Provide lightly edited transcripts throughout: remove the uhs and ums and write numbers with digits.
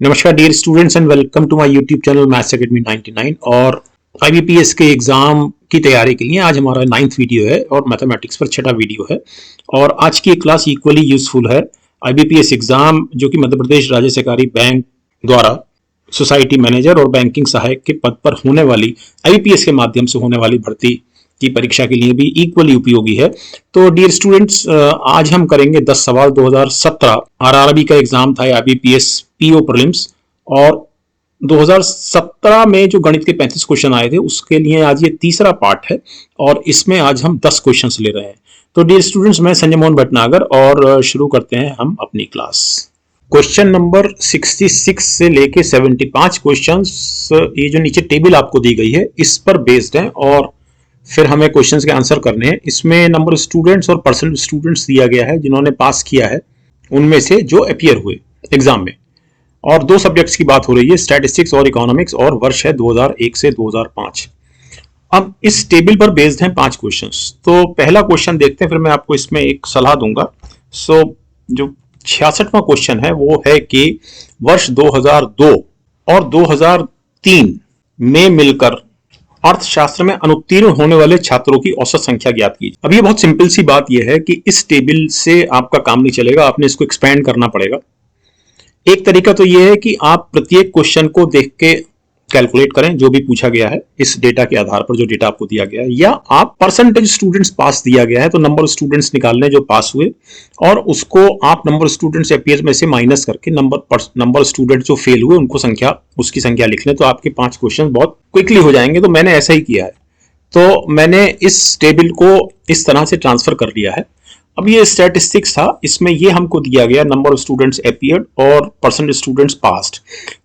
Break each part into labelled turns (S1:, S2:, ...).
S1: नमस्कार dear students and welcome to my YouTube channel maths academy 99 और IBPS के exam की तैयारी के लिए आज हमारा 9th वीडियो है और मैथमेटिक्स पर छठा वीडियो है। और आज की क्लास इक्वली यूजफुल है। आईबीपीएस एग्जाम जो कि मध्य प्रदेश राज्य सहकारी बैंक द्वारा सोसाइटी मैनेजर और बैंकिंग सहायक के पद पर होने वाली आईबीपीएस के माध्यम से होने वाली भर्ती की परीक्षा के लिए भी इक्वली उपयोगी है। तो डियर स्टूडेंट्स, आज हम करेंगे 10 सवाल 2017 आरआरबी का एग्जाम था आईबीपीएस पीओ प्रीलिम्स, और 2017 में जो गणित के 35 क्वेश्चन आए थे उसके लिए आज ये तीसरा पार्ट है और इसमें आज हम 10 क्वेश्चंस ले रहे हैं। तो डियर स्टूडेंट्स, मैं संजय मोहन भटनागर और शुरू करते हैं हम अपनी क्लास। क्वेश्चन नंबर 66 से लेके 75 क्वेश्चंस ये जो नीचे टेबल आपको दी गई है इस पर बेस्ड है और फिर हमें क्वेश्चंस के आंसर करने हैं। इसमें नंबर स्टूडेंट्स और परसेंट स्टूडेंट्स दिया गया है जिन्होंने पास किया है उनमें से जो अपीयर हुए एग्जाम में, और दो सब्जेक्ट्स की बात हो रही है, स्टैटिस्टिक्स और इकोनॉमिक्स, और वर्ष है 2001 से 2005। अब इस टेबल पर बेस्ड हैं 5 क्वेश्चंस। तो पहला क्वेश्चन देखते हैं, फिर मैं आपको इसमें एक सलाह दूंगा। जो 66वां क्वेश्चन है वो है कि वर्ष 2002 और 2003 में मिलकर अर्थशास्त्र में अनुत्तीर्ण होने वाले छात्रों की औसत संख्या ज्ञात कीजिए। अब ये बहुत सिंपल सी बात यह है कि इस टेबल से आपका काम नहीं चलेगा, आपने इसको एक्सपेंड करना पड़ेगा। एक तरीका तो यह है कि आप प्रत्येक क्वेश्चन को देख के कैलकुलेट करें जो भी पूछा गया है इस डेटा के आधार पर, जो डेटा आपको दिया गया है, या आप परसेंटेज स्टूडेंट्स पास दिया गया है तो नंबर स्टूडेंट्स निकालने जो पास हुए और उसको आप नंबर स्टूडेंट्स अपीयर में से माइनस करके नंबर स्टूडेंट जो फेल हुए उनको उसकी संख्या लिख लें, तो आपके 5 क्वेश्चन बहुत क्विकली हो जाएंगे। तो मैंने ऐसा ही किया है, तो मैंने इस टेबल को इस तरह से ट्रांसफर कर लिया है। अब ये स्टैटिस्टिक्स था, इसमें ये हमको दिया गया नंबर ऑफ स्टूडेंट्स अपीयर्ड और परसेंट स्टूडेंट्स पास्ड।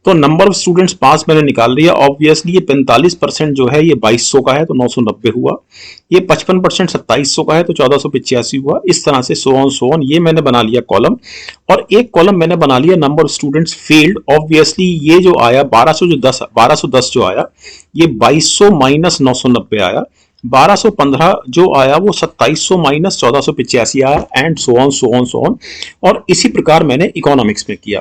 S1: तो नंबर ऑफ स्टूडेंट्स पास मैंने निकाल लिया। ऑब्वियसली ये 45% जो है ये 2200 का है तो 990 हुआ, ये 55% 2700 का है तो 1485 हुआ। इस तरह से सो ऑन ये मैंने बना लिया कॉलम, और एक कॉलम मैंने बना लिया number of students failed. Obviously ये जो आया 1210 जो आया ये 2200 माइनस 990 आया, 1215 जो आया वो 2700 माइनस 1485 आया, एंड सो ऑन। और इसी प्रकार मैंने इकोनॉमिक्स में किया।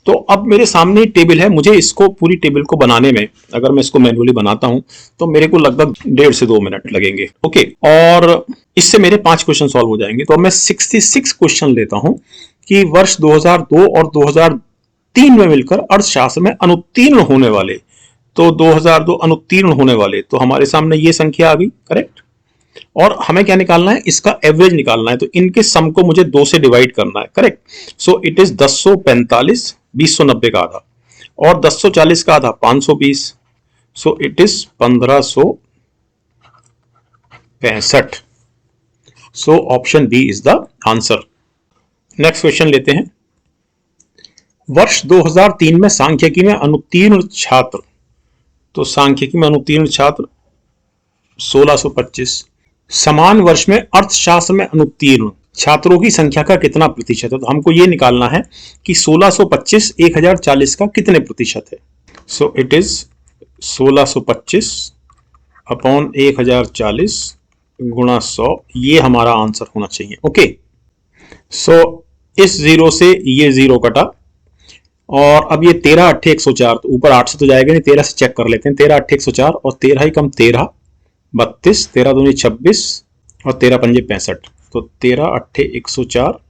S1: तो अब मेरे सामने टेबल है, मुझे इसको पूरी टेबल को बनाने में, अगर मैं इसको मैन्युअली बनाता हूं तो मेरे को लगभग 1.5 से 2 मिनट लगेंगे। ओके, और इससे मेरे 5 क्वेश्चन सॉल्व हो जाएंगे। तो अब मैं 66 क्वेश्चन लेता हूं कि वर्ष 2002 और 2003 में मिलकर अर्थशास्त्र में अनुत्तीर्ण होने वाले, तो 2002 अनुत्तीर्ण होने वाले, तो हमारे सामने ये संख्या आ गई, करेक्ट। और हमें क्या निकालना है, इसका एवरेज निकालना है, तो इनके सम को मुझे 2 से डिवाइड करना है, करेक्ट। सो इट इज 1045 2090 का आधा, और 1040 का आधा 520, so it is 1565। So option B is the answer. Next question लेते हैं। वर्ष 2003 में सांख्यिकी में अनुत्तीर्ण छात्र, तो सांख्यिकी में अनुत्तीर्ण छात्र 1625। समान वर्ष में अर्थशास्त्र में अनुत्तीर्ण छात्रों की संख्या का कितना प्रतिशत है, तो हमको ये निकालना है कि 1625 1040 का कितने प्रतिशत है। सो इट इज 1625 अपॉन 1040 गुणा 100, ये हमारा आंसर होना चाहिए। ओके, सो इस 0 से ये 0 कटा, और अब ये 13 8 104, तो ऊपर 8 से तो जाएगा नहीं, 13 से चेक कर लेते हैं। 13 8 104 और 13 ही कम 13 32, 13 दूनी 26 और 13 पंजे 65, तो 13 8 104,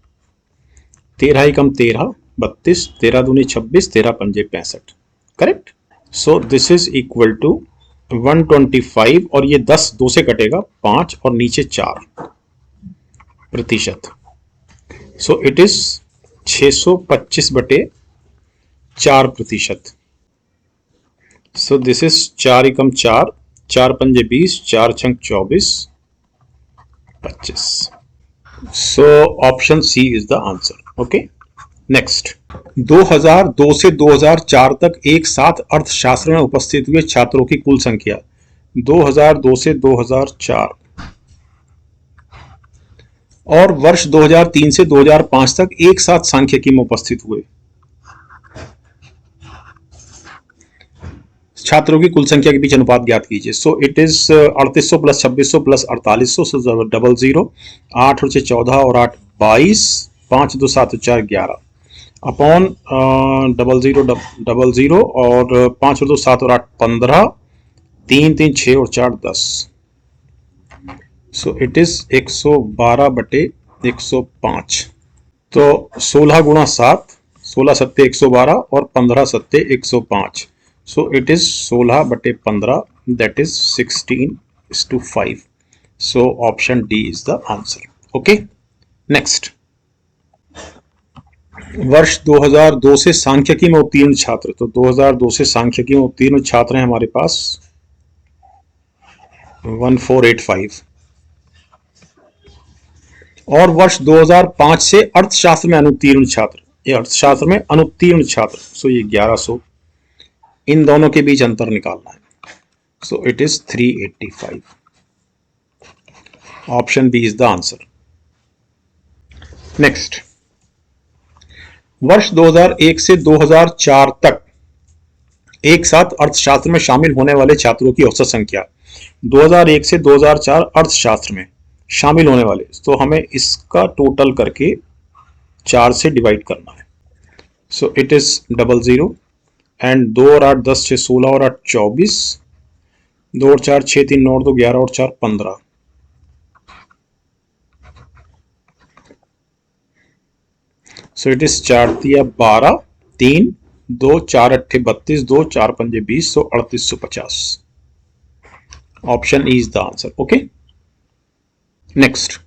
S1: 13 ही कम 13 32, 13 दूनी 26, 13 पंजे 65, correct. So this is equal to 125, और ये 10 2 से कटेगा 5 और नीचे 4 प्रतिशत। सो इट इज 625 बटे 4 प्रतिशत। सो दिस इज 4 एकम 4, 4 पंजे 20, 4 छंग 24, 25। So option C is the answer. Okay, next. 2002 से 2004 तक एक साथ अर्थशास्त्र में उपस्थित हुए छात्रों की कुल संख्या, 2002 से 2004, और वर्ष 2003 से 2005 तक एक साथ सांख्यिकी में उपस्थित हुए छात्रों की कुल संख्या के बीच अनुपात ज्ञात कीजिए। सो इट इज 3800 प्लस 2600 प्लस 4800, सो 00, 8 और 6 14 और 8 22, 5 2 7 4 11। अपॉन 0000 और 5 और 2 7 और 8 15, 3 3 6 और 4 10। सो इट इज 112 बटे 105। तो 16 गुणा 7, 16 सत्ते 112 और 15 सत्ते 105। सो इट इज 16 बटे 15, that is 16:5। So option D is the answer. Okay, next. वर्ष 2002 से सांख्यिकी में उत्तीर्ण छात्र, तो 2002 से सांख्यिकी में उत्तीर्ण छात्र हैं हमारे पास 1485। और वर्ष 2005 से अर्थशास्त्र में अनुत्तीर्ण छात्र, ये अर्थशास्त्र में अनुत्तीर्ण छात्र, सो ये 1100। इन दोनों के बीच अंतर निकालना है। So it is 385। Option B is the answer. Next, वर्ष 2001 से 2004 तक एक साथ अर्थशास्त्र में शामिल होने वाले छात्रों की औसत संख्या। 2001 से 2004 अर्थशास्त्र में शामिल होने वाले, तो हमें इसका टोटल करके 4 से डिवाइड करना है। सो इट इज 00 एंड 2 और 8 10 6 16 और 8 24, 2 और 4 6 3 9 और 2 11 और 4 15। सो इट इज 4 तिया 12, 3 2 4 8 32, 2 4 5 20, सो 3850। Option E is the answer. Okay, next.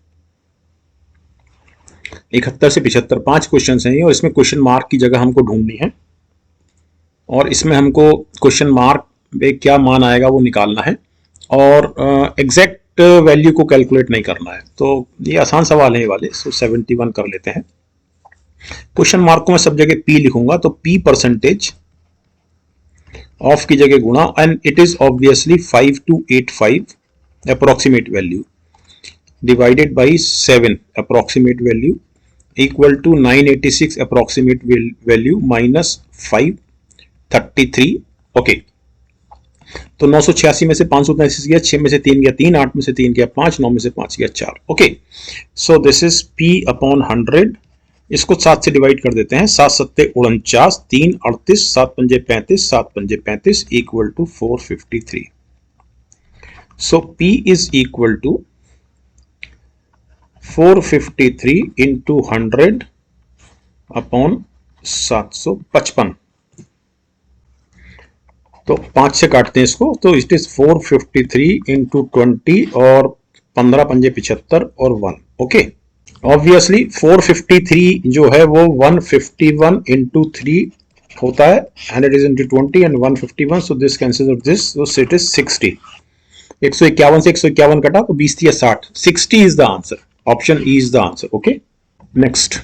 S1: 71 से 75 5 क्वेश्चन हैं और इसमें क्वेश्चन मार्क की जगह हमको ढूंढनी है, और इसमें हमको क्वेश्चन मार्क में क्या मान आएगा वो निकालना है, और एग्जैक्ट वैल्यू को कैलकुलेट नहीं करना है। तो ये आसान सवाल है ये वाले। सो 71 कर लेते हैं। क्वेश्चन मार्क को मैं सब जगह पी लिखूंगा, तो पी परसेंटेज ऑफ की जगह गुणा, and it is obviously 5285 approximate value divided by 7 approximate value equal to 986 approximate value minus 533। Okay, तो 986 में से 533 गया, 6 में से 3 गया 3, 8 में से 3 गया 5, 9 में से 5 गया 4। Okay, so this is P upon 100। इसको 7 से डिवाइड कर देते हैं। 7 सत्ते 49, 3 38, 7 पंजे 35, 7 पंजे 35 equal to 453। So P is equal to 453 into 100 upon 755। तो 5 से काटते हैं इसको, तो इट इज 453 इंटू 20 और 15 पंजे 75 और 1। ओके, ऑब्वियसली 453 जो है वो 151 इंटू 3 होता है, 100 is into 20 and 151, so this cancels out this, so it is 60। 151 से 151 कटा तो 20 या 60, 60 is the answer. Option E is the answer. Okay, next.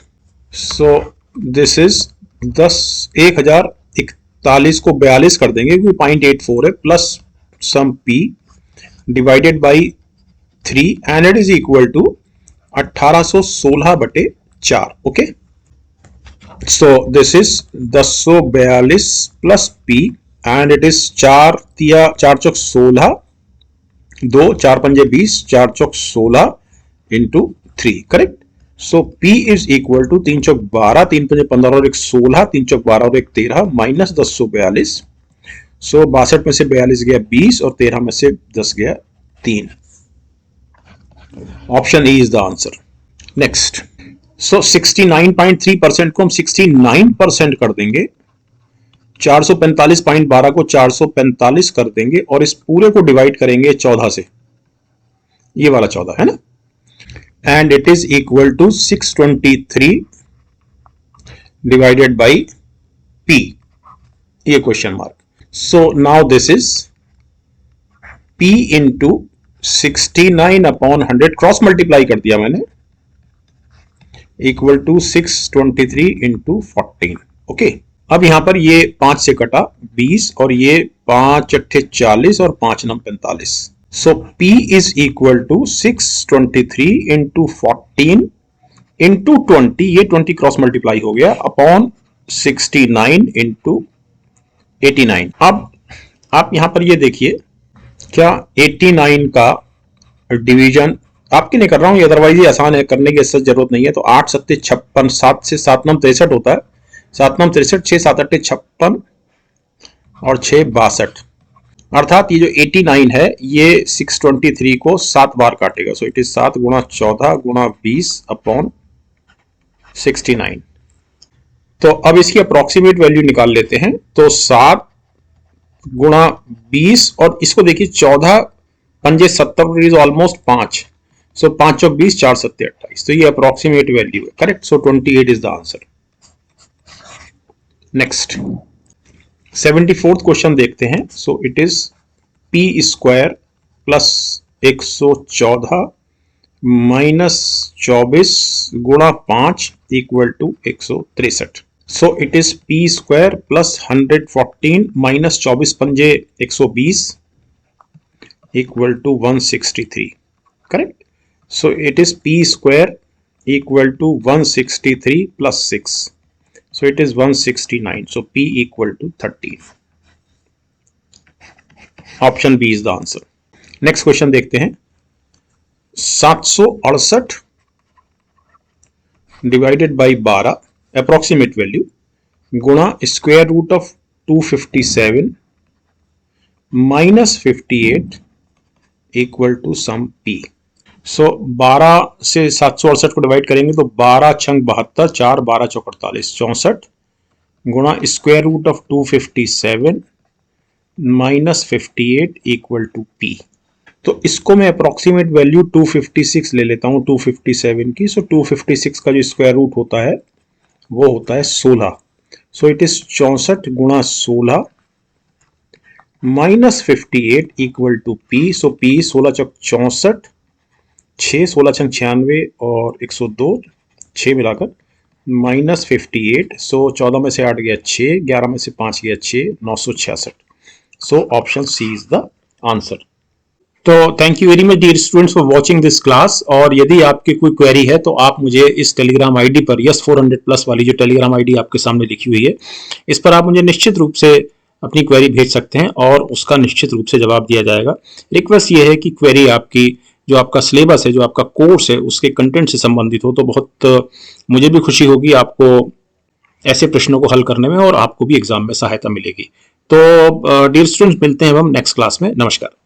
S1: So this is 1041 को 42 कर देंगे क्योंकि 0.84 है, plus some P divided by 3 and it is equal to 1816 बटे 4। Okay, so this is 1042 plus P and it is 4 तिया 4 चौक 16, 2 4 पंजे 20, 4 चौक 16 into 3। Correct. So P is equal to 3 चौक 12, 3 पंजे 15 और 1 16, 3 चौक 12 और 1 13 माइनस 1042। सो 62 में से 42 गया 20 और 13 में से 10 गया 3। Option E is the answer. Next. So 69.3% को हम 69% कर देंगे, 445.12 को 445 कर देंगे और इस पूरे को डिवाइड करेंगे 14 से, ये वाला 14 है ना, and it is equal to 623 divided by P, ये question mark. So now this is P into 69 upon 100, cross multiply कर दिया मैंने, इक्वल टू 623 इंटू 14। ओके, अब यहां पर ये 5 से कटा 20 और ये 5 अट्ठे 40 और 5 नम 45। So P is equal to 623 into 14 into 20, ये 20 क्रॉस मल्टीप्लाई हो गया, अपॉन 69 इंटू 89। अब आप यहां पर ये देखिए, क्या 89 का डिवीजन आपके नहीं कर रहा हूं, ये अदरवाइज ही आसान है करने की, इससे जरूरत नहीं है। तो 8 सत्ते 56, 7 से 7 नम 63 होता है, 7 9 63, 6 7 8 56 और 6 62। अर्थात ये जो 89 है ये 623 को 7 बार काटेगा। सो इट इज 7 गुणा 14 गुणा 20 अपॉन 69। तो अब इसकी अप्रोक्सीमेट वैल्यू निकाल लेते हैं। तो 7 गुणा 20 और इसको देखिए 14 पंजे 70 इज ऑलमोस्ट 5। सो 5 चौक 20, 4 सत्ते 28। तो ये अप्रोक्सीमेट वैल्यू है, correct. So 28 is the answer. Next 74th question देखते हैं। So it is P square plus 114 minus 24 गुणा 5 equal to 163। So it is P square plus 114 minus 24 पंजे 120 equal to 163, correct. So it is P square equal to 163 plus 6, so it is 169. So P equal to 13. Option B is the answer. Next question देखते हैं। 768 divided by 12 approximate value गुणा square root of 257 minus 58 equal to sum P. सो 12 से 768 को divide करेंगे तो 12 छंग 72, 4 12 चौक 48, 64 गुणा square root of 257 minus 58 equal to P. तो इसको मैं अप्रोक्सीमेट वैल्यू 256 ले लेता हूं 257 की। सो 256 का जो स्क्वायर रूट होता है वो होता है 16। सो इट इज 64 गुणा 16 minus 58 equal to P. So P 16 चौक 64, 6 16 छंग 96 और 102, 6 मिलाकर माइनस 58। सो 14 में से 8 गया 6, 11 में से 5 गया 6, 966। So option C is the answer. तो thank you very much dear students for watching this class. और यदि आपकी कोई क्वेरी है तो आप मुझे इस टेलीग्राम आईडी पर यस 400+ वाली जो टेलीग्राम आईडी आपके सामने लिखी हुई है, इस पर आप मुझे निश्चित रूप से अपनी क्वेरी भेज सकते हैं और उसका निश्चित रूप से जवाब दिया जाएगा। रिक्वेस्ट ये है कि क्वेरी आपकी जो आपका सिलेबस है, जो आपका कोर्स है, उसके कंटेंट से संबंधित हो तो बहुत मुझे भी खुशी होगी आपको ऐसे प्रश्नों को हल करने में और आपको भी एग्जाम में सहायता मिलेगी। तो डियर स्टूडेंट्स, मिलते हैं हम नेक्स्ट क्लास में। नमस्कार।